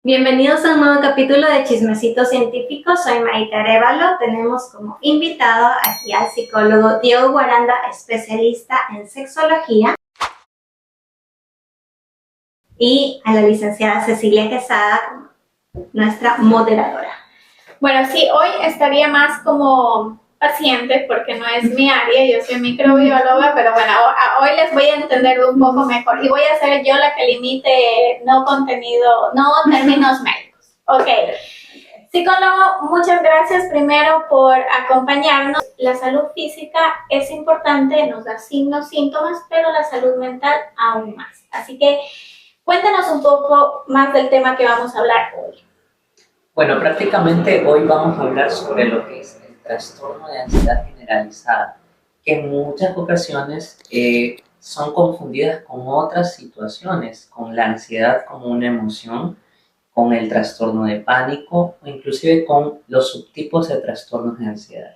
Bienvenidos a un nuevo capítulo de Chismecito Científico. Soy Maite Arévalo. Tenemos como invitado aquí al psicólogo Diego Guaranda, especialista en sexología, y a la licenciada Cecilia Quesada, como nuestra moderadora. Bueno, sí, hoy estaría más como paciente porque no es mi área, yo soy microbióloga, pero bueno, hoy les voy a entender un poco mejor y voy a ser yo la que limite no términos médicos. Ok. Psicólogo, muchas gracias primero por acompañarnos. La salud física es importante, nos da signos, síntomas, pero la salud mental aún más. Así que cuéntanos un poco más del tema que vamos a hablar hoy. Bueno, prácticamente hoy vamos a hablar sobre lo que es el trastorno de ansiedad generalizada, que en muchas ocasiones son confundidas con otras situaciones, con la ansiedad como una emoción, con el trastorno de pánico o inclusive con los subtipos de trastornos de ansiedad.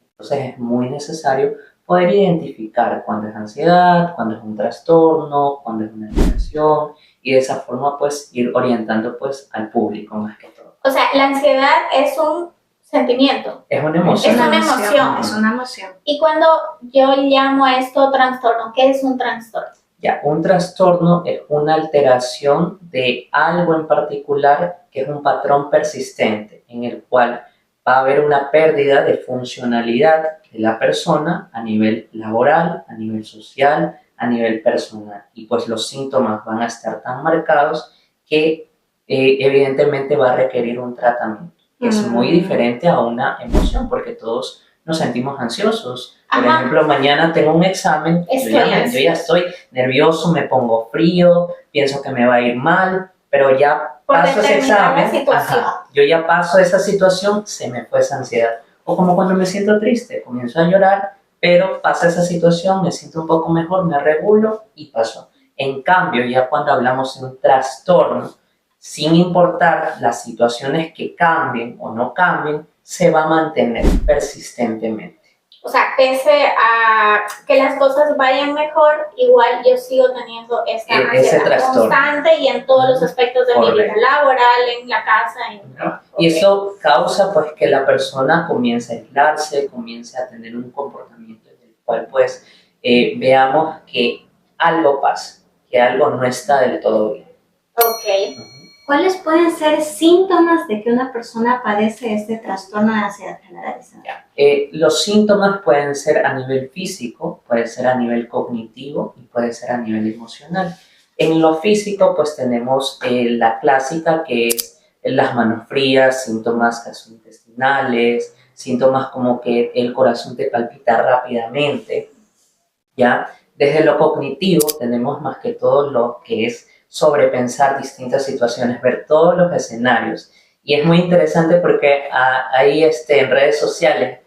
Entonces es muy necesario poder identificar cuándo es ansiedad, cuándo es un trastorno, cuándo es una depresión y de esa forma pues ir orientando pues al público más que todo. O sea, la ansiedad es un sentimiento. Es una emoción. Es una emoción. Es una emoción. Y cuando yo llamo a esto trastorno, ¿qué es un trastorno? Ya, un trastorno es una alteración de algo en particular que es un patrón persistente en el cual va a haber una pérdida de funcionalidad de la persona a nivel laboral, a nivel social, a nivel personal. Y pues los síntomas van a estar tan marcados que evidentemente va a requerir un tratamiento. Es muy diferente a una emoción porque todos nos sentimos ansiosos. Por ejemplo, mañana tengo un examen, yo ya estoy nervioso, me pongo frío, pienso que me va a ir mal, pero ya paso ese examen, yo ya paso esa situación, se me fue esa ansiedad. O como cuando me siento triste, comienzo a llorar, pero pasa esa situación, me siento un poco mejor, me regulo y pasó. En cambio, ya cuando hablamos de un trastorno, sin importar las situaciones que cambien o no cambien, se va a mantener persistentemente. O sea, pese a que las cosas vayan mejor, igual yo sigo teniendo esta ansiedad constante y en todos los aspectos de mi vida laboral, en la casa. Y eso causa pues que la persona comience a aislarse, comience a tener un comportamiento en el cual pues veamos que algo pasa, que algo no está del todo bien. Ok. ¿Cuáles pueden ser síntomas de que una persona padece este trastorno de ansiedad generalizada? Los síntomas pueden ser a nivel físico, puede ser a nivel cognitivo y puede ser a nivel emocional. En lo físico, pues tenemos la clásica que es las manos frías, síntomas gastrointestinales, síntomas como que el corazón te palpita rápidamente, ¿ya? Desde lo cognitivo tenemos más que todo lo que es sobrepensar distintas situaciones, ver todos los escenarios. Y es muy interesante porque ahí en redes sociales,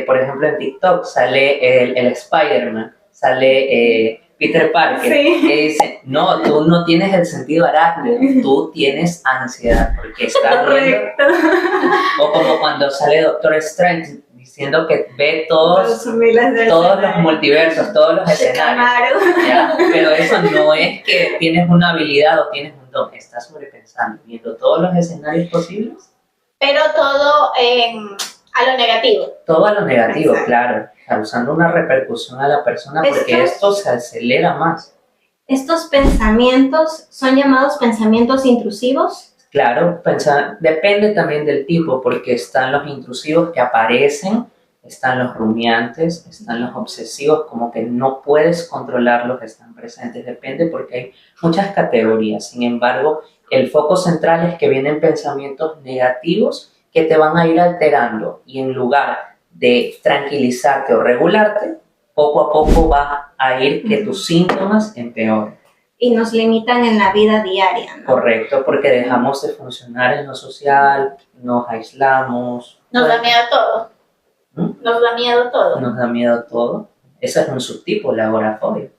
por ejemplo en TikTok, sale el Spider-Man, sale Peter Parker, que dice, no, tú no tienes el sentido arácnido, tú tienes ansiedad porque estás viendo. O como cuando sale Doctor Strange, diciendo que ve todos los multiversos, todos los escenarios. ¿Ya? Pero eso no es que tienes una habilidad o tienes un don, estás sobrepensando, viendo todos los escenarios posibles. Pero todo a lo negativo. Todo a lo negativo, claro, causando una repercusión a la persona porque esto se acelera más. ¿Estos pensamientos son llamados pensamientos intrusivos? Claro, depende también del tipo, porque están los intrusivos que aparecen, están los rumiantes, están los obsesivos, como que no puedes controlarlos, están presentes, depende porque hay muchas categorías. Sin embargo, el foco central es que vienen pensamientos negativos que te van a ir alterando y en lugar de tranquilizarte o regularte, poco a poco va a ir que tus síntomas empeoren. Y nos limitan en la vida diaria, ¿no? Correcto, porque dejamos de funcionar en lo social, nos aislamos. Nos da miedo todo. Nos da miedo todo. Nos da miedo todo. Ese es un subtipo, la agorafobia.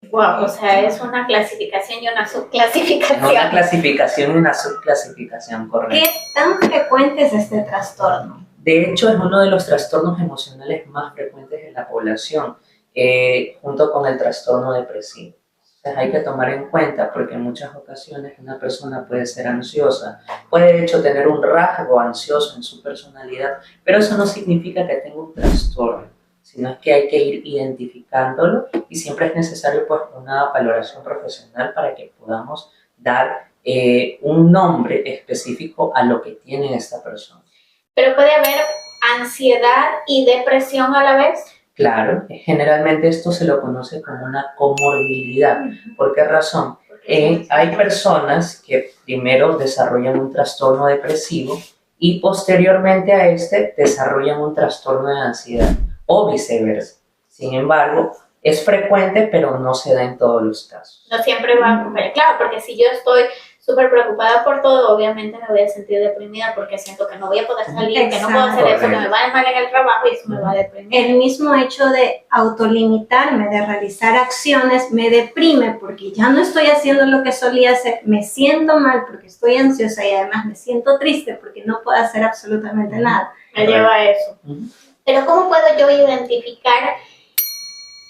Wow, o sea, es una clasificación y una subclasificación. Es una clasificación y una subclasificación, correcto. ¿Qué tan frecuente es este trastorno? De hecho, es uno de los trastornos emocionales más frecuentes en la población, junto con el trastorno depresivo. Entonces hay que tomar en cuenta porque en muchas ocasiones una persona puede ser ansiosa, puede de hecho tener un rasgo ansioso en su personalidad, pero eso no significa que tenga un trastorno, sino es que hay que ir identificándolo y siempre es necesario pues una valoración profesional para que podamos dar un nombre específico a lo que tiene esta persona. Pero puede haber ansiedad y depresión a la vez. Claro, generalmente esto se lo conoce como una comorbilidad. ¿Por qué razón? Hay personas que primero desarrollan un trastorno depresivo y posteriormente a este desarrollan un trastorno de ansiedad o viceversa. Sin embargo, es frecuente, pero no se da en todos los casos. No siempre va a acompañar. Claro, porque si yo estoy súper preocupada por todo, obviamente me voy a sentir deprimida porque siento que no voy a poder salir, que no puedo hacer eso, que me va a ir mal en el trabajo y eso me va a deprimir. El mismo hecho de autolimitarme, de realizar acciones, me deprime porque ya no estoy haciendo lo que solía hacer, me siento mal porque estoy ansiosa y además me siento triste porque no puedo hacer absolutamente nada. Me lleva a eso. Pero ¿cómo puedo yo identificar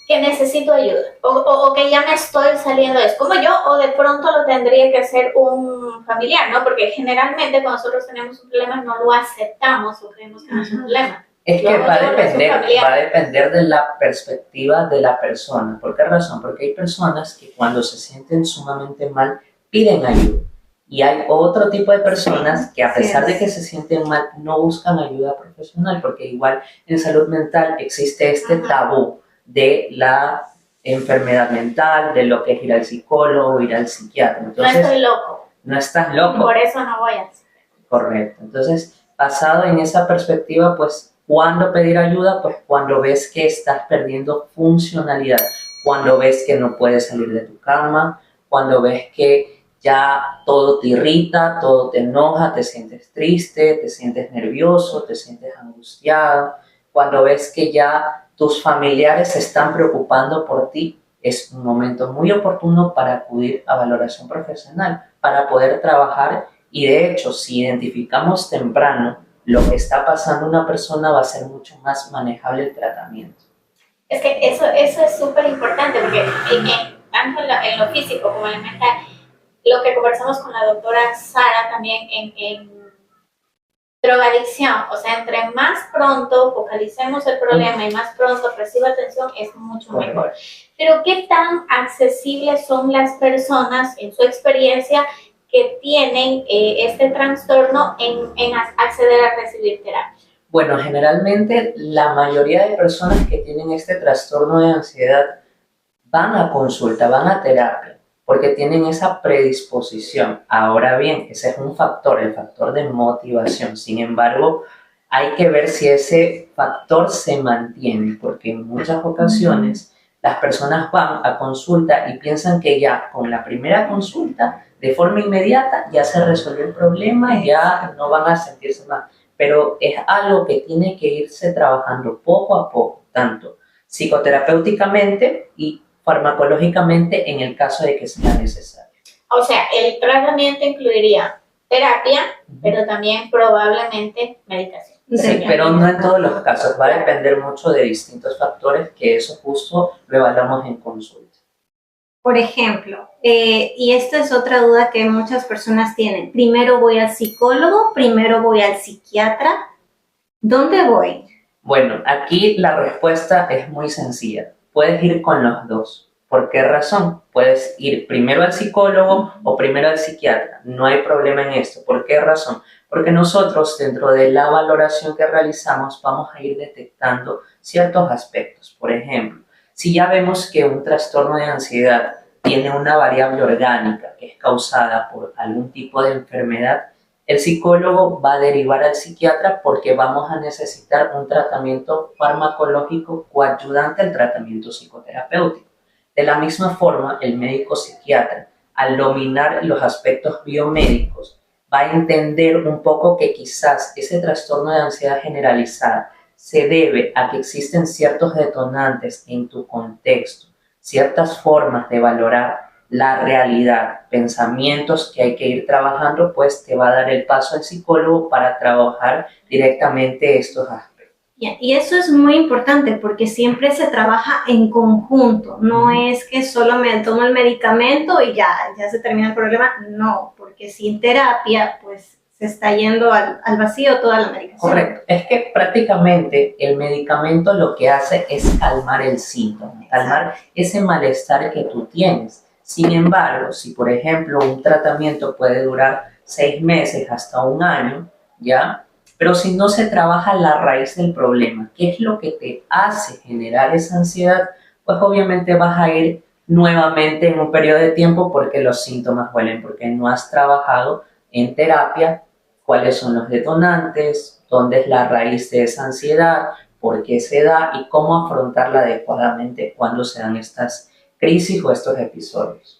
que necesito ayuda o que ya me estoy saliendo de eso? ¿Como yo o de pronto lo tendría que hacer un familiar, no? Porque generalmente cuando nosotros tenemos un problema no lo aceptamos o creemos que no es un problema. Es que va a depender de la perspectiva de la persona. ¿Por qué razón? Porque hay personas que cuando se sienten sumamente mal piden ayuda. Y hay otro tipo de personas que a pesar de que se sienten mal no buscan ayuda profesional, porque igual en salud mental existe este tabú de la enfermedad mental, de lo que es ir al psicólogo, ir al psiquiatra. Entonces, no estoy loco. No estás loco. Por eso no voy a hacer. Correcto. Entonces, basado en esa perspectiva, pues, ¿cuándo pedir ayuda? Pues cuando ves que estás perdiendo funcionalidad, cuando ves que no puedes salir de tu cama, cuando ves que ya todo te irrita, todo te enoja, te sientes triste, te sientes nervioso, te sientes angustiado, cuando ves que ya tus familiares se están preocupando por ti, es un momento muy oportuno para acudir a valoración profesional, para poder trabajar y de hecho, si identificamos temprano lo que está pasando a una persona, va a ser mucho más manejable el tratamiento. Es que eso es súper importante porque tanto en lo físico como en lo mental, lo que conversamos con la doctora Sara también en drogadicción, o sea, entre más pronto focalicemos el problema y más pronto reciba atención, es mucho mejor. Pero ¿qué tan accesibles son las personas en su experiencia que tienen este trastorno en acceder a recibir terapia? Bueno, generalmente la mayoría de personas que tienen este trastorno de ansiedad van a consulta, van a terapia, porque tienen esa predisposición. Ahora bien, ese es un factor, el factor de motivación. Sin embargo, hay que ver si ese factor se mantiene, porque en muchas ocasiones las personas van a consulta y piensan que ya con la primera consulta, de forma inmediata, ya se resolvió el problema y ya no van a sentirse mal. Pero es algo que tiene que irse trabajando poco a poco, tanto psicoterapéuticamente y farmacológicamente en el caso de que sea necesario. O sea, el tratamiento incluiría terapia, pero también probablemente medicación. Sí, pero no en todos los casos. Va a depender mucho de distintos factores que eso justo lo evaluamos en consulta. Por ejemplo, y esta es otra duda que muchas personas tienen. Primero voy al psicólogo, primero voy al psiquiatra. ¿Dónde voy? Bueno, aquí la respuesta es muy sencilla. Puedes ir con los dos. ¿Por qué razón? Puedes ir primero al psicólogo o primero al psiquiatra. No hay problema en esto. ¿Por qué razón? Porque nosotros dentro de la valoración que realizamos vamos a ir detectando ciertos aspectos. Por ejemplo, si ya vemos que un trastorno de ansiedad tiene una variable orgánica que es causada por algún tipo de enfermedad, el psicólogo va a derivar al psiquiatra porque vamos a necesitar un tratamiento farmacológico coayudante al tratamiento psicoterapéutico. De la misma forma, el médico psiquiatra, al dominar los aspectos biomédicos, va a entender un poco que quizás ese trastorno de ansiedad generalizada se debe a que existen ciertos detonantes en tu contexto, ciertas formas de valorar la realidad, pensamientos que hay que ir trabajando, pues te va a dar el paso al psicólogo para trabajar directamente estos aspectos. Y eso es muy importante porque siempre se trabaja en conjunto, no es que solo me tomo el medicamento y ya se termina el problema, no, porque sin terapia pues se está yendo al vacío toda la medicación. Correcto, es que prácticamente el medicamento lo que hace es calmar el síntoma, calmar ese malestar que tú tienes. Sin embargo, si por ejemplo un tratamiento puede durar 6 meses hasta un año, ¿ya? Pero si no se trabaja la raíz del problema, ¿qué es lo que te hace generar esa ansiedad? Pues obviamente vas a ir nuevamente en un periodo de tiempo porque los síntomas vuelven, porque no has trabajado en terapia cuáles son los detonantes, dónde es la raíz de esa ansiedad, por qué se da y cómo afrontarla adecuadamente cuando se dan estas crisis o estos episodios.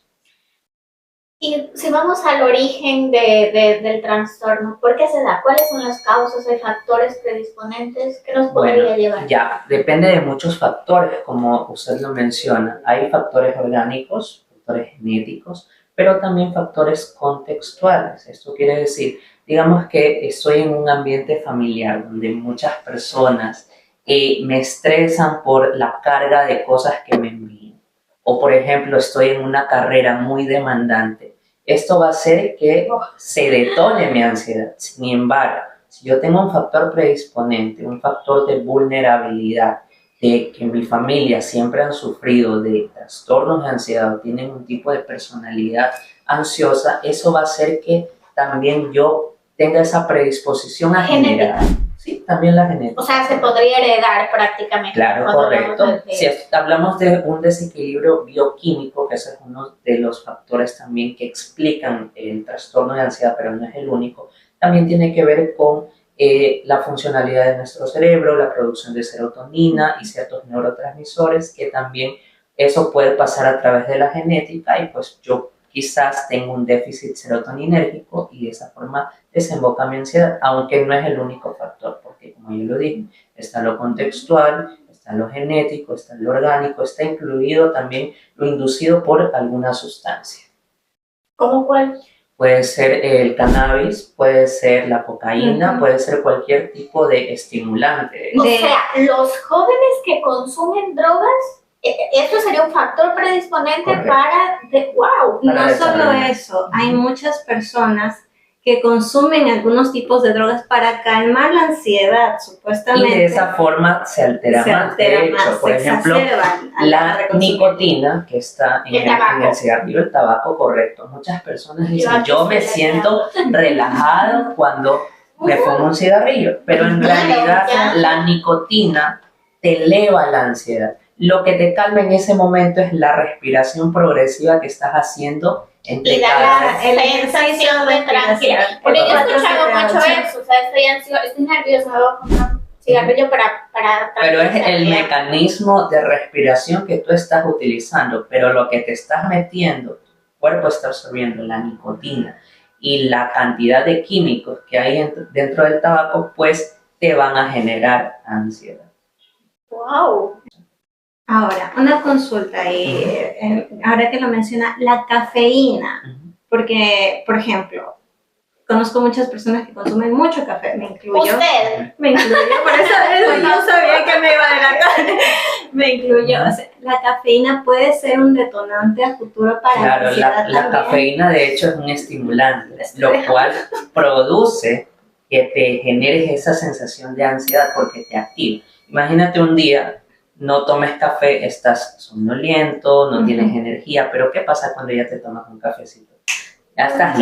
Y si vamos al origen del trastorno, ¿por qué se da? ¿Cuáles son las causas? ¿Hay factores predisponentes que nos podría llevar? Ya, depende de muchos factores, como usted lo menciona. Hay factores orgánicos, factores genéticos, pero también factores contextuales. Esto quiere decir, digamos que estoy en un ambiente familiar donde muchas personas me estresan por la carga de cosas que me envían. O por ejemplo, estoy en una carrera muy demandante. Esto va a hacer que se detone mi ansiedad. Sin embargo, si yo tengo un factor predisponente, un factor de vulnerabilidad, de que en mi familia siempre han sufrido de trastornos de ansiedad o tienen un tipo de personalidad ansiosa, eso va a hacer que también yo tenga esa predisposición a generar. Sí, también la genética. O sea, se podría heredar prácticamente. Claro, correcto. Si hablamos de un desequilibrio bioquímico, que ese es uno de los factores también que explican el trastorno de ansiedad, pero no es el único, también tiene que ver con la funcionalidad de nuestro cerebro, la producción de serotonina y ciertos neurotransmisores, que también eso puede pasar a través de la genética y pues yo quizás tengo un déficit serotoninérgico y de esa forma desemboca mi ansiedad, aunque no es el único factor, porque como yo lo dije, está lo contextual, está lo genético, está lo orgánico, está incluido también lo inducido por alguna sustancia. ¿Cómo cuál? Puede ser el cannabis, puede ser la cocaína, puede ser cualquier tipo de estimulante. O sea, los jóvenes que consumen drogas, esto sería un factor predisponente. Correcto. ¡Wow! No solo eso, hay muchas personas que consumen algunos tipos de drogas para calmar la ansiedad, supuestamente. Y de esa forma se altera más. De hecho, por ejemplo, la nicotina que está en el cigarrillo, el tabaco, correcto. Muchas personas dicen, yo me siento relajado cuando me pongo un cigarrillo, pero en realidad la nicotina te eleva la ansiedad. Lo que te calma en ese momento es la respiración progresiva que estás haciendo y da la sensación de tranquilidad. Porque yo he escuchado mucho eso, o sea, estoy nerviosa, me voy a comprar un cigarrillo para pero es el mecanismo de respiración que tú estás utilizando, pero lo que te estás metiendo, tu cuerpo está absorbiendo la nicotina y la cantidad de químicos que hay dentro del tabaco, pues te van a generar ansiedad. ¡Wow! Ahora, una consulta, ahora que lo menciona, la cafeína, porque, por ejemplo, conozco muchas personas que consumen mucho café, me incluyo. ¿Usted? Me incluyo, por eso no sabía que me iba a delatar. Me incluyo. O sea, la cafeína puede ser un detonante a futuro para la ansiedad. La cafeína, de hecho, es un estimulante, lo cual produce que te generes esa sensación de ansiedad porque te activa. Imagínate un día, no tomes café, estás somnoliento, no tienes energía, pero ¿qué pasa cuando ya te tomas un cafecito? Ya estás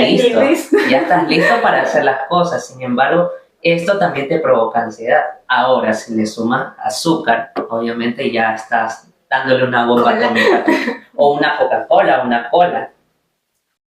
listo para hacer las cosas. Sin embargo, esto también te provoca ansiedad. Ahora, si le sumas azúcar, obviamente ya estás dándole una bomba atómica o una Coca-Cola, una cola.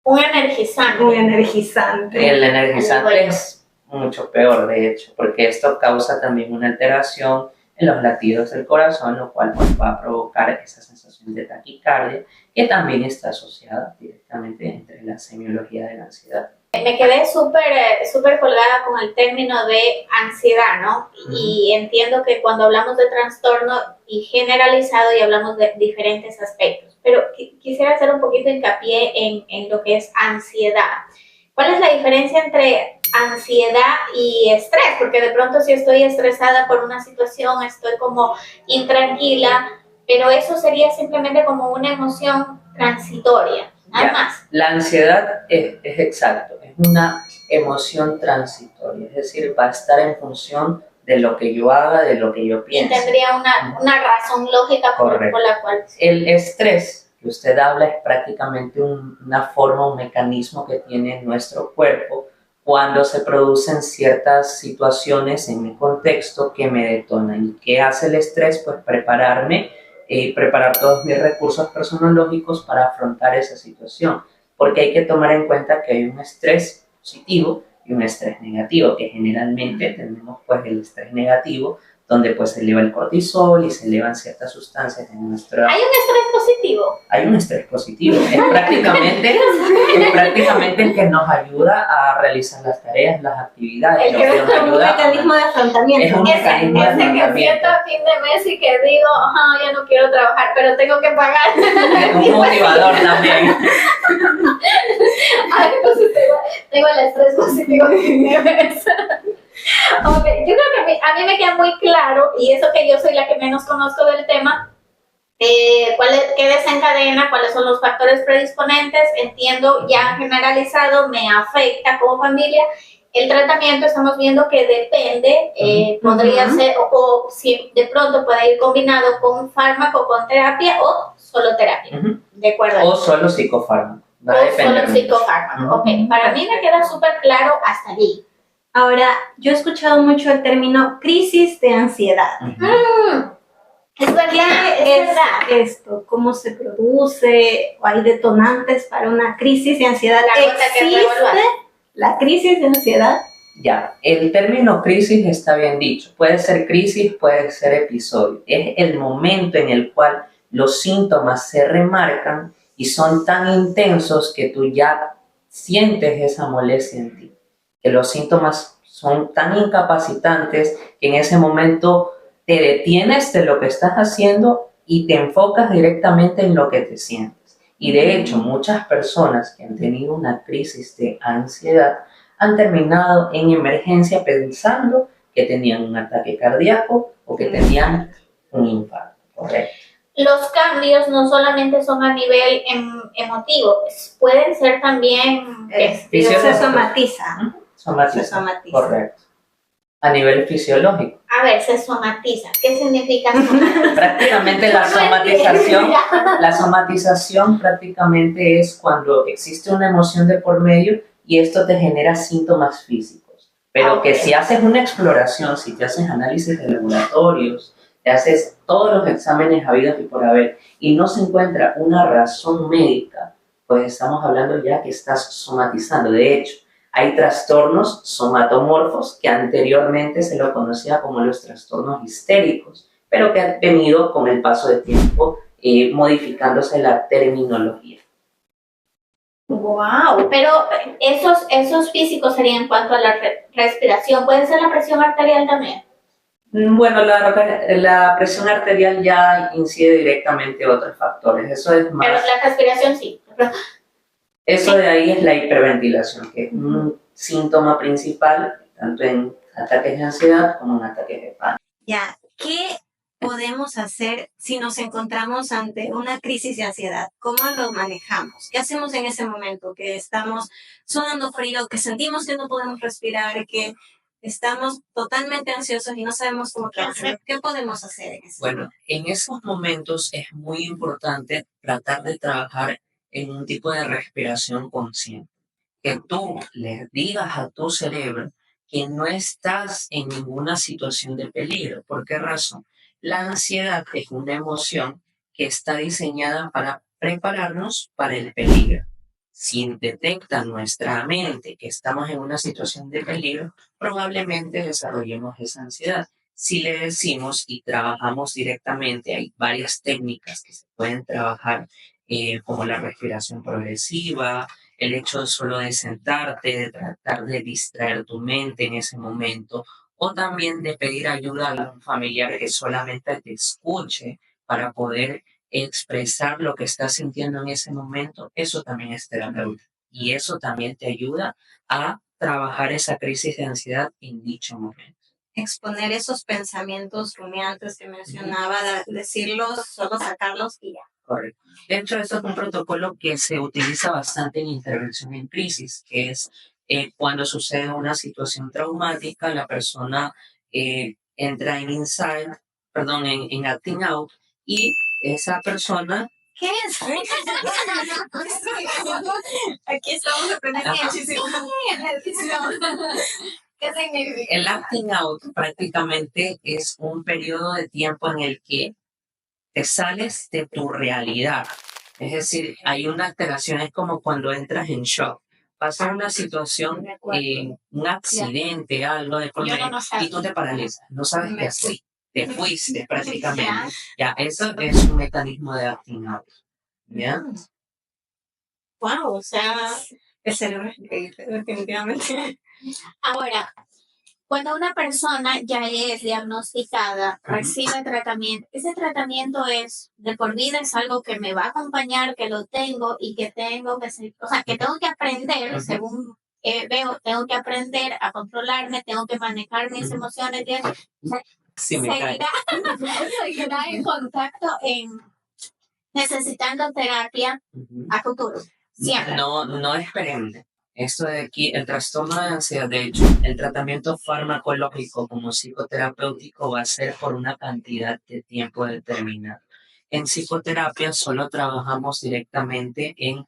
Un energizante. El energizante es mucho peor, de hecho, porque esto causa también una alteración en los latidos del corazón, lo cual pues, va a provocar esa sensación de taquicardia, que también está asociada directamente entre la semiología de la ansiedad. Me quedé súper colgada con el término de ansiedad, ¿no? Y entiendo que cuando hablamos de trastorno y generalizado y hablamos de diferentes aspectos, pero quisiera hacer un poquito hincapié en lo que es ansiedad. ¿Cuál es la diferencia entre ansiedad y estrés, porque de pronto si estoy estresada por una situación, estoy como intranquila, pero eso sería simplemente como una emoción transitoria, nada Ya, más. la ansiedad es exacto, es una emoción transitoria, es decir, va a estar en función de lo que yo haga, de lo que yo Y piense. tendría una razón lógica por la cual. El estrés que usted habla es prácticamente una forma, un mecanismo que tiene nuestro cuerpo cuando se producen ciertas situaciones en mi contexto que me detonan. ¿Y qué hace el estrés? Pues preparar todos mis recursos personológicos para afrontar esa situación. Porque hay que tomar en cuenta que hay un estrés positivo y un estrés negativo, que generalmente tenemos pues el estrés negativo, donde pues se eleva el cortisol y se elevan ciertas sustancias en nuestra... ¿Hay un estrés positivo? Hay un estrés positivo, es prácticamente el que nos ayuda a realizar las tareas, las actividades. Es un mecanismo de afrontamiento. Es un mecanismo de afrontamiento. Que siento a fin de mes y que digo, ya no quiero trabajar, pero tengo que pagar. Es un motivador también. Entonces tengo el estrés positivo a fin de mes. Okay. Yo creo que a mí me queda muy claro, y eso que yo soy la que menos conozco del tema, qué desencadena, cuáles son los factores predisponentes, entiendo ya generalizado, me afecta como familia. El tratamiento estamos viendo que depende, podría ser, o si de pronto puede ir combinado con fármaco, con terapia o solo terapia, ¿de acuerdo? O solo psicofármaco. Solo psicofármaco, ok. Para mí me queda súper claro hasta allí. Ahora, yo he escuchado mucho el término crisis de ansiedad. Es verdad, ¿Qué es esto? ¿Cómo se produce? ¿O hay detonantes para una crisis de ansiedad? ¿Existe la crisis de ansiedad? Ya, el término crisis está bien dicho. Puede ser crisis, puede ser episodio. Es el momento en el cual los síntomas se remarcan y son tan intensos que tú ya sientes esa molestia en ti. Que los síntomas son tan incapacitantes que en ese momento te detienes de lo que estás haciendo y te enfocas directamente en lo que te sientes. Y de hecho, muchas personas que han tenido una crisis de ansiedad han terminado en emergencia pensando que tenían un ataque cardíaco o que tenían un infarto, ¿correcto? Los cambios no solamente son a nivel emotivo, pueden ser también... se somatiza. Se somatiza, correcto. A nivel fisiológico. A ver, se somatiza. ¿Qué significa somatizar? Prácticamente la somatización prácticamente es cuando existe una emoción de por medio y esto te genera síntomas físicos. Pero que si haces una exploración, si te haces análisis de laboratorios, te haces todos los exámenes habidos y por haber y no se encuentra una razón médica, pues estamos hablando ya que estás somatizando. De hecho, hay trastornos somatomorfos que anteriormente se lo conocía como los trastornos histéricos, pero que han venido con el paso de tiempo modificándose la terminología. Wow, pero esos físicos serían en cuanto a la respiración. ¿Puede ser la presión arterial también? Bueno, la presión arterial ya incide directamente a otros factores. Eso es más. Pero la respiración sí. Eso de ahí es la hiperventilación, que es un síntoma principal tanto en ataques de ansiedad como en ataques de pánico. Ya, ¿qué podemos hacer si nos encontramos ante una crisis de ansiedad? ¿Cómo lo manejamos? ¿Qué hacemos en ese momento que estamos sudando frío, que sentimos que no podemos respirar, que estamos totalmente ansiosos y no sabemos cómo trabajar? ¿Qué podemos hacer en ese momento? Bueno, en esos momentos es muy importante tratar de trabajar en un tipo de respiración consciente. Que tú le digas a tu cerebro que no estás en ninguna situación de peligro. ¿Por qué razón? La ansiedad es una emoción que está diseñada para prepararnos para el peligro. Si detecta nuestra mente que estamos en una situación de peligro, probablemente desarrollemos esa ansiedad. Si le decimos y trabajamos directamente, hay varias técnicas que se pueden trabajar, como la respiración progresiva, el hecho solo de sentarte, de tratar de distraer tu mente en ese momento, o también de pedir ayuda a un familiar que solamente te escuche para poder expresar lo que estás sintiendo en ese momento. Eso también es terapéutico y eso también te ayuda a trabajar esa crisis de ansiedad en dicho momento. Exponer esos pensamientos rumiantes que mencionaba, decirlos, solo sacarlos y ya. Correcto. De hecho, esto es un protocolo que se utiliza bastante en intervención en crisis, que es cuando sucede una situación traumática, la persona entra en en acting out, y esa persona... ¿Qué es? Aquí estamos aprendiendo muchísimo. ¿Qué significa? El acting out prácticamente es un periodo de tiempo en el que te sales de tu realidad. Es decir, hay una alteración, es como cuando entras en shock. Pasa una situación, un accidente, algo de por medio, y tú te paralizas, no sabes qué hacer. Te fuiste prácticamente. Ya, eso es un mecanismo de acting out. ¿Ya? Wow, o sea, el cerebro es increíble, definitivamente. Ahora, cuando una persona ya es diagnosticada, recibe tratamiento, ese tratamiento es de por vida, es algo que me va a acompañar, que lo tengo y que tengo que, o sea, que tengo que aprender, según veo, tengo que aprender a controlarme, tengo que manejar mis emociones. Seguirá en contacto necesitando terapia a futuro. Siempre. No es perenne. Esto de aquí, el trastorno de ansiedad, de hecho, el tratamiento farmacológico como psicoterapéutico va a ser por una cantidad de tiempo determinada. En psicoterapia solo trabajamos directamente en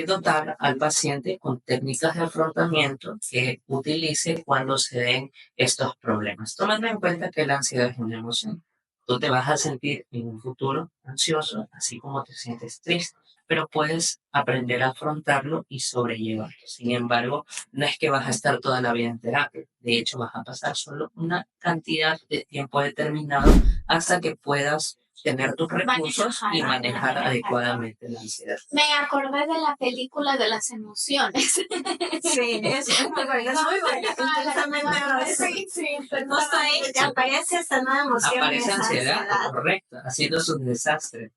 dotar al paciente con técnicas de afrontamiento que utilice cuando se den estos problemas. Tomando en cuenta que la ansiedad es una emoción. Tú te vas a sentir en un futuro ansioso, así como te sientes triste, pero puedes aprender a afrontarlo y sobrellevarlo. Sin embargo, no es que vas a estar toda la vida en terapia. De hecho, vas a pasar solo una cantidad de tiempo determinado hasta que puedas tener tus recursos y manejar adecuadamente la ansiedad. Me acordé de la película de las emociones. Sí, es muy buena. Justo ahí aparece esta nueva emoción. Aparece ansiedad, correcto, haciendo sus desastres.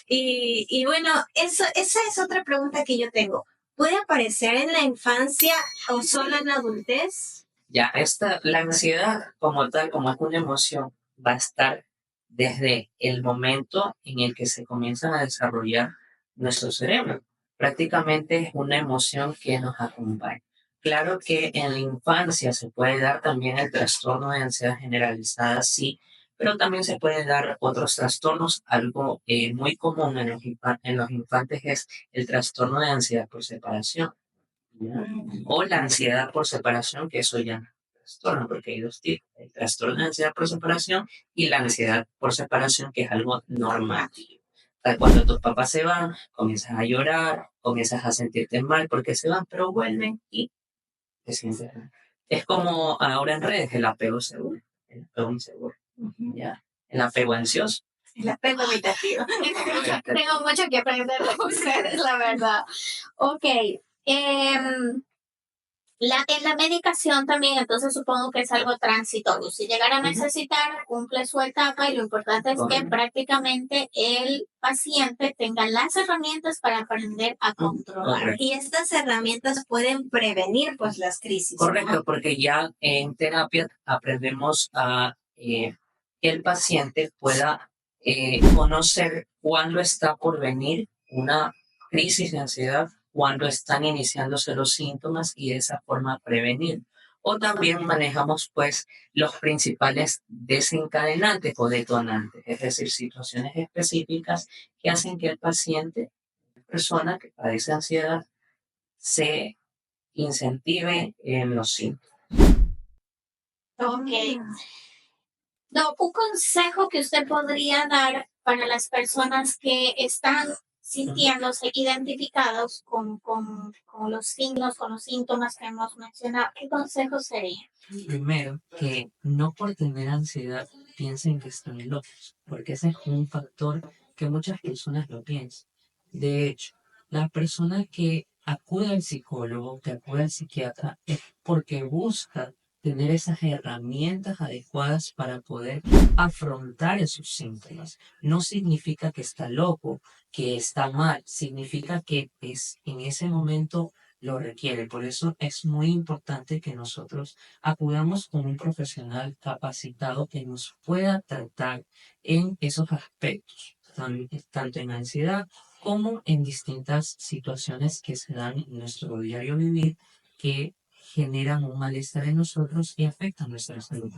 Y bueno, esa es otra pregunta que yo tengo. ¿Puede aparecer en la infancia o solo en la adultez? Ya, la ansiedad como tal, como es una emoción, va a estar desde el momento en el que se comienzan a desarrollar nuestro cerebro. Prácticamente es una emoción que nos acompaña. Claro que en la infancia se puede dar también el trastorno de ansiedad generalizada, sí, pero también se pueden dar otros trastornos. Algo muy común en los infantes es el trastorno de ansiedad por separación, ¿ya? O la ansiedad por separación, que eso ya no es trastorno, porque hay dos tipos: el trastorno de ansiedad por separación y la ansiedad por separación, que es algo normativo. Cuando tus papás se van, comienzas a llorar, comienzas a sentirte mal porque se van, pero vuelven y te sientes mal. Es como ahora en redes, el apego seguro, el apego inseguro, ¿ya? El apego ansioso. El apego imitativo. Tengo mucho que aprender de ustedes, la verdad. Ok. En la medicación también, entonces supongo que es algo transitorio. Si llegara a necesitar, cumple su etapa y lo importante es que prácticamente el paciente tenga las herramientas para aprender a controlar. Y estas herramientas pueden prevenir pues las crisis. Correcto, ¿no? Porque ya en terapia aprendemos a que el paciente pueda conocer cuándo está por venir una crisis de ansiedad, cuando están iniciándose los síntomas, y de esa forma prevenir. O también manejamos pues los principales desencadenantes o detonantes, es decir, situaciones específicas que hacen que el paciente, la persona que padece ansiedad, se incentive en los síntomas. Ok. No, un consejo que usted podría dar para las personas que están sintiéndose identificados con los signos, con los síntomas que hemos mencionado, ¿qué consejo sería? Primero, que no por tener ansiedad piensen que están locos, porque ese es un factor que muchas personas lo piensan. De hecho, la persona que acude al psicólogo, que acude al psiquiatra, es porque busca tener esas herramientas adecuadas para poder afrontar esos síntomas. No significa que está loco, que está mal, significa que en ese momento lo requiere. Por eso es muy importante que nosotros acudamos con un profesional capacitado que nos pueda tratar en esos aspectos, tanto en ansiedad como en distintas situaciones que se dan en nuestro diario vivir que generan un malestar en nosotros y afectan nuestra salud.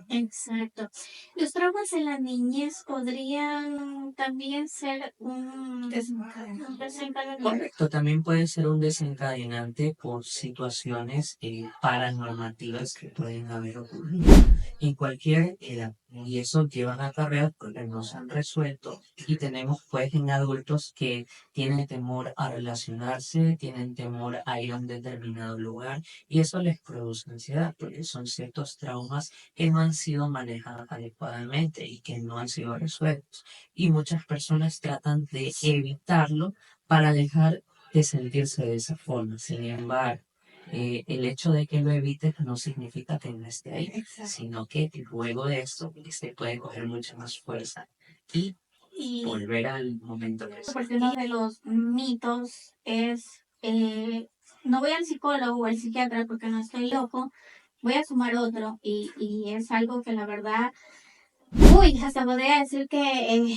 Exacto. Los traumas en la niñez podrían también ser un desencadenante. Correcto, también puede ser un desencadenante por situaciones paranormativas que pueden haber ocurrido en cualquier edad. Y eso lleva a carreras porque no se han resuelto. Y tenemos pues en adultos que tienen temor a relacionarse, tienen temor a ir a un determinado lugar y eso les produce ansiedad porque son ciertos traumas que no han sido manejados adecuadamente y que no han sido resueltos. Y muchas personas tratan de evitarlo para dejar de sentirse de esa forma. Sin embargo, el hecho de que lo evites no significa que no esté ahí, sino que luego de esto se puede coger mucha más fuerza y volver al momento presente. Porque uno de los mitos es, no voy al psicólogo o al psiquiatra porque no estoy loco, voy a sumar otro y es algo que la verdad, hasta podría decir que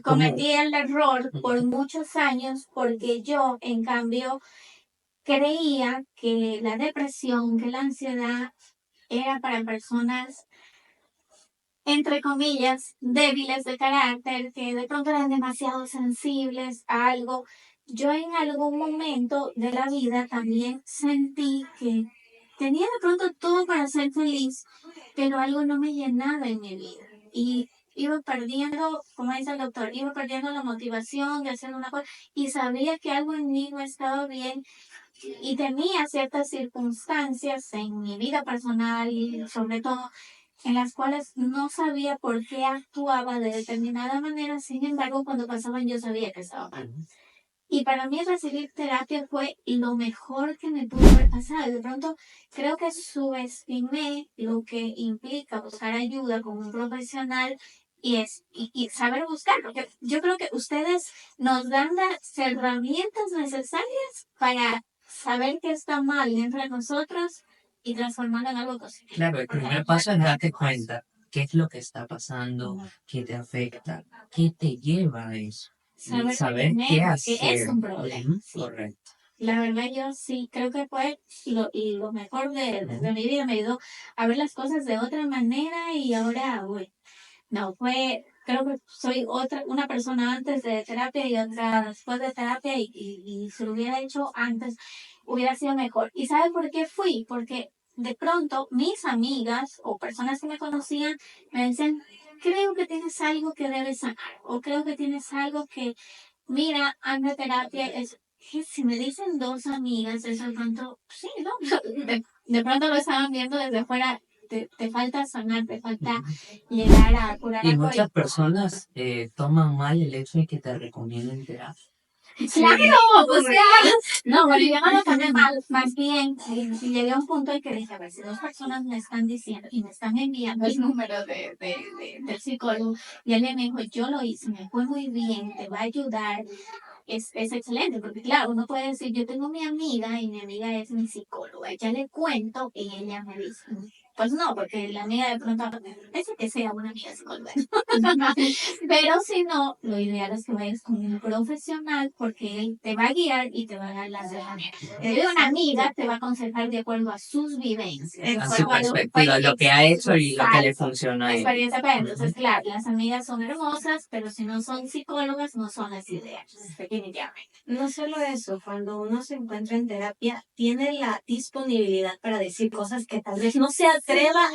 cometí el error por muchos años porque yo, en cambio, creía que la depresión, que la ansiedad era para personas, entre comillas, débiles de carácter, que de pronto eran demasiado sensibles a algo. Yo en algún momento de la vida también sentí que tenía de pronto todo para ser feliz, pero algo no me llenaba en mi vida. Y iba perdiendo, como dice el doctor, iba perdiendo la motivación de hacer una cosa y sabía que algo en mí no estaba bien y tenía ciertas circunstancias en mi vida personal y sobre todo en las cuales no sabía por qué actuaba de determinada manera, sin embargo, cuando pasaban yo sabía que estaba mal. Y para mí recibir terapia fue lo mejor que me pudo haber pasado. De pronto creo que subestimé lo que implica buscar ayuda con un profesional y saber buscar, porque yo creo que ustedes nos dan las herramientas necesarias para saber qué está mal entre nosotros y transformarlo en algo positivo. Claro, el primer paso es darte cuenta qué es lo que está pasando, qué te afecta, qué te lleva a eso. Saber qué hacer. Que es un problema. Sí. Correcto. La verdad yo sí creo que fue lo mejor de mi vida. Me ayudó a ver las cosas de otra manera y ahora, no, creo que soy una persona antes de terapia y otra después de terapia y si lo hubiera hecho antes hubiera sido mejor. ¿Y sabe por qué fui? Porque de pronto mis amigas o personas que me conocían me decían, creo que tienes algo que debes sanar o creo que tienes algo que, mira, anda a terapia. Es que si me dicen dos amigas, eso de pronto, sí, ¿no? De pronto lo estaban viendo desde fuera. Te falta sanar, te falta llegar a curar Y algo. muchas personas toman mal el hecho de que te recomienden terapia. Claro, o sea, no, bueno, yo no lo tomé mal, más bien llegué a un punto en que dije, a ver, si dos personas me están diciendo y me están enviando el número del psicólogo y alguien me dijo, yo lo hice, me fue muy bien, te va a ayudar, es excelente, porque claro, uno puede decir, yo tengo mi amiga y mi amiga es mi psicóloga, ya le cuento y ella me dice, pues no, porque la amiga de pronto parece que sea una amiga psicóloga. Pero si no, lo ideal es que vayas con un profesional porque él te va a guiar y te va a dar las herramientas. Una amiga te va a aconsejar de acuerdo a sus vivencias. A su perspectiva, lo que ha hecho y lo que le funciona a ella. Experiencia para entonces, claro, las amigas son hermosas, pero si no son psicólogas, no son las ideales, definitivamente. No solo eso, cuando uno se encuentra en terapia, tiene la disponibilidad para decir cosas que tal vez no se atreva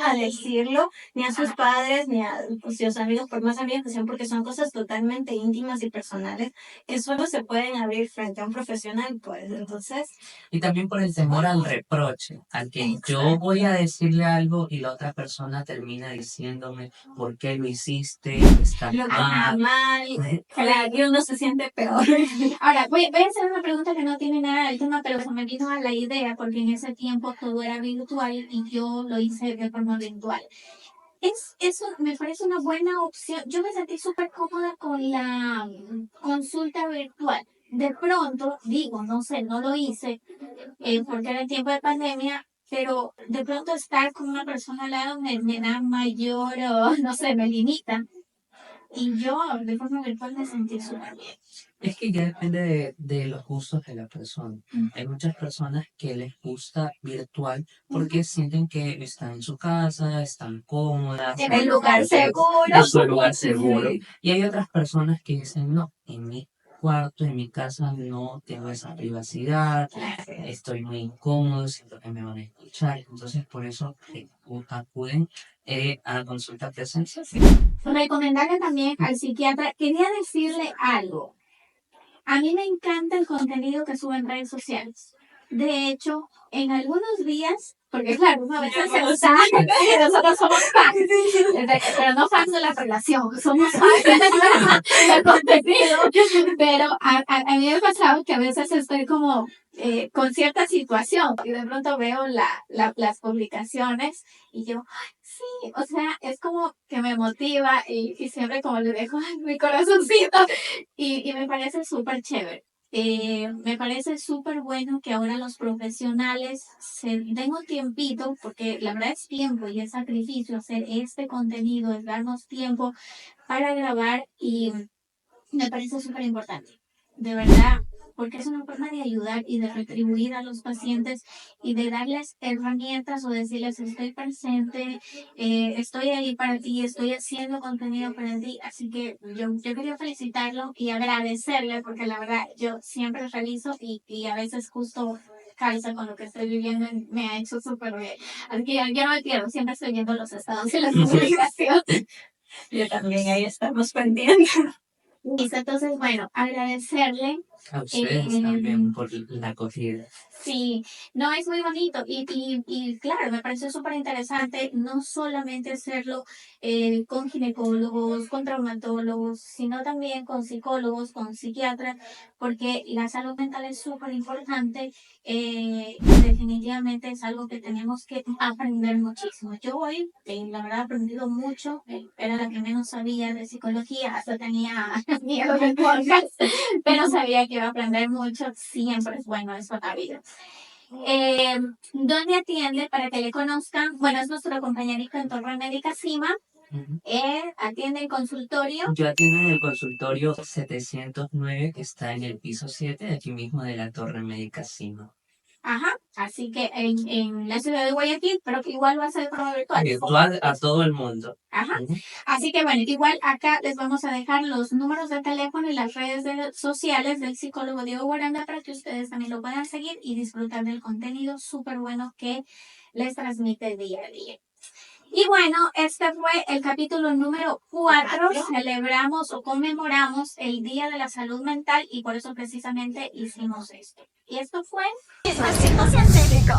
a decirlo ni a sus padres, ni a sus amigos, por más amigos que sean, porque son cosas totalmente íntimas y personales que solo se pueden abrir frente a un profesional, pues, entonces... Y también por el temor al reproche, al que yo voy a decirle algo y la otra persona termina diciéndome por qué lo hiciste, está mal, claro, y uno se siente peor. Ahora, voy a hacer una pregunta que no tiene nada del tema, pero se me vino a la idea porque en ese tiempo todo era virtual y yo lo hice de forma virtual. Eso me parece una buena opción. Yo me sentí súper cómoda con la consulta virtual. de pronto, digo, no sé, no lo hice porque era el tiempo de pandemia, pero de pronto estar con una persona al lado me da mayor, o no sé, me limita. Y yo de forma virtual me sentí súper bien. Es que ya depende de los gustos de la persona. Hay muchas personas que les gusta virtual porque sienten que están en su casa, están cómodas, En un lugar seguro. en su lugar seguro. Y hay otras personas que dicen, no, en mi cuarto, en mi casa no tengo esa privacidad, estoy muy incómodo, siento que me van a escuchar. Entonces por eso acuden a consulta presencial. Recomendarle también al psiquiatra, quería decirle algo. A mí me encanta el contenido que suben en redes sociales. De hecho, en algunos días, porque claro, uno a veces se usa, nosotros somos fans, pero no fans de la relación, somos fans del contenido. Pero a mí me ha pasado que a veces estoy como con cierta situación y de pronto veo las publicaciones y yo, ay, sí, o sea, es como que me motiva y siempre como le dejo ay, mi corazoncito y me parece súper chévere. Me parece súper bueno que ahora los profesionales se den un tiempito, porque la verdad es tiempo y es sacrificio hacer este contenido, es darnos tiempo para grabar y me parece súper importante, de verdad, porque es una forma de ayudar y de retribuir a los pacientes y de darles herramientas o decirles estoy presente, estoy ahí para ti, estoy haciendo contenido para ti. Así que yo quería felicitarlo y agradecerle porque la verdad yo siempre reviso y a veces justo calza con lo que estoy viviendo y me ha hecho súper bien. Así que yo no me pierdo, siempre estoy viendo los estados y las publicaciones. Yo también ahí estamos pendientes. Listo, entonces, bueno, agradecerle. A ustedes también por la acogida. Sí, no, es muy bonito y claro, me parece súper interesante no solamente hacerlo con ginecólogos, con traumatólogos, sino también con psicólogos, con psiquiatras, porque la salud mental es súper importante y definitivamente es algo que tenemos que aprender muchísimo. Yo hoy, la verdad, he aprendido mucho, era la que menos sabía de psicología, hasta tenía miedo del podcast, pero sabía que iba a aprender mucho, siempre es bueno eso en la vida. ¿Dónde atiende para que le conozcan? Bueno, es nuestro compañerito en Torre Médica Cima. Atiende el consultorio. Yo atiendo en el consultorio 709 que está en el piso 7 de aquí mismo de la Torre Médica Cima. Ajá, así que en la ciudad de Guayaquil, pero que igual va a ser como virtual. Virtual a todo el mundo. Ajá. Así que bueno, igual acá les vamos a dejar los números de teléfono y las redes sociales del psicólogo Diego Guaranda para que ustedes también lo puedan seguir y disfrutar del contenido súper bueno que les transmite día a día. Y bueno, este fue el capítulo número 4. Celebramos o conmemoramos el Día de la Salud Mental y por eso precisamente hicimos esto. Y esto fue... Chismecito científico.